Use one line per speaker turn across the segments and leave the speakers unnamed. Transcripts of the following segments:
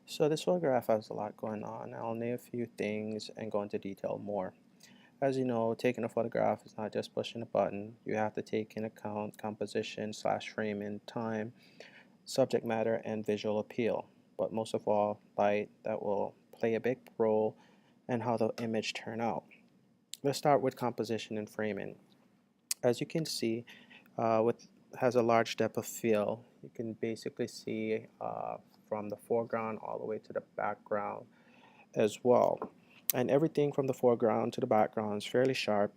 So this photograph has a lot going on. I'll name a few things and go into detail more. As you know, taking a photograph is not just pushing a button. You have to take in account composition slash framing, time, subject matter, and visual appeal. But most of all, light that will play a big role in how the image turn out. Let's start with composition and framing. As you can see, with has a large depth of field. You can basically see from the foreground all the way to the background as well. And everything from the foreground to the background is fairly sharp.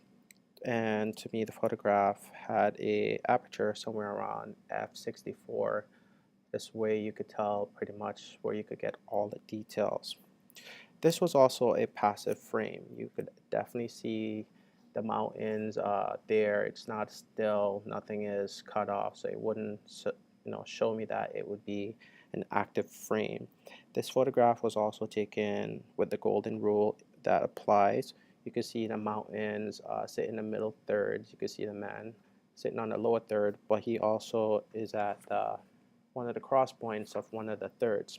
And to me, the photograph had a aperture somewhere around f64. This way you could tell pretty much where you could get all the details. This was also a passive frame. You could definitely see the mountains there. It's not still, nothing is cut off, so it wouldn't show me that it would be an active frame. This photograph was also taken with the golden rule that applies. You can see the mountains sit in the middle thirds. You can see the man sitting on the lower third, but he also is at one of the cross points of one of the thirds.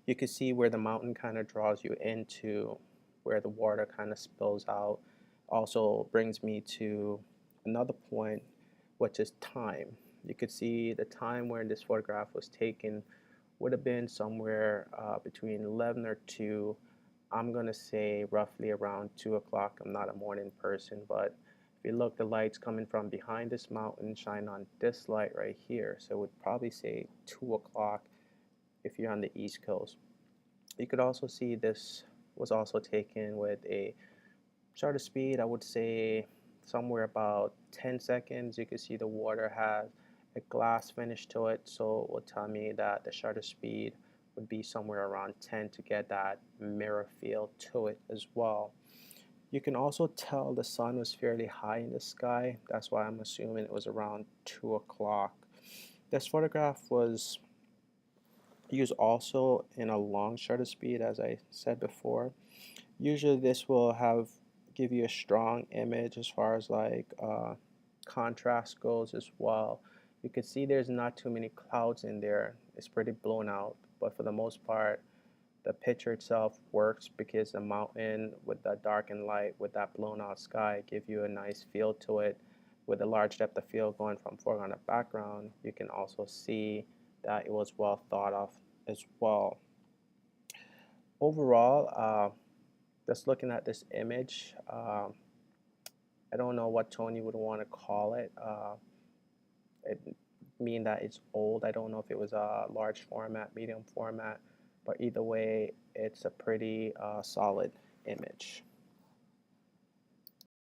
You can see where the mountain kind of draws you into where the water kind of spills out. Also brings me to another point, which is time. You could see the time where this photograph was taken would have been somewhere between 11 or 2. I'm going to say roughly around 2 o'clock. I'm not a morning person, but if you look, the light's coming from behind this mountain shine on this light right here. So it would probably say 2 o'clock if you're on the East Coast. You could also see this was also taken with a shutter speed, I would say somewhere about 10 seconds. You can see the water has a glass finish to it, so it will tell me that the shutter speed would be somewhere around 10 to get that mirror feel to it as well. You can also tell the sun was fairly high in the sky. That's why I'm assuming it was around 2 o'clock. This photograph was used also in a long shutter speed, as I said before. Usually this will give you a strong image as far as like contrast goes as well. You can see there's not too many clouds in there. It's pretty blown out, but for the most part, the picture itself works because the mountain with that dark and light with that blown out sky give you a nice feel to it. With a large depth of field going from foreground to background, you can also see that it was well thought of as well. Overall, just looking at this image, I don't know what tone you would want to call it. It mean that it's old. I don't know if it was a large format, medium format, but either way, it's a pretty solid image.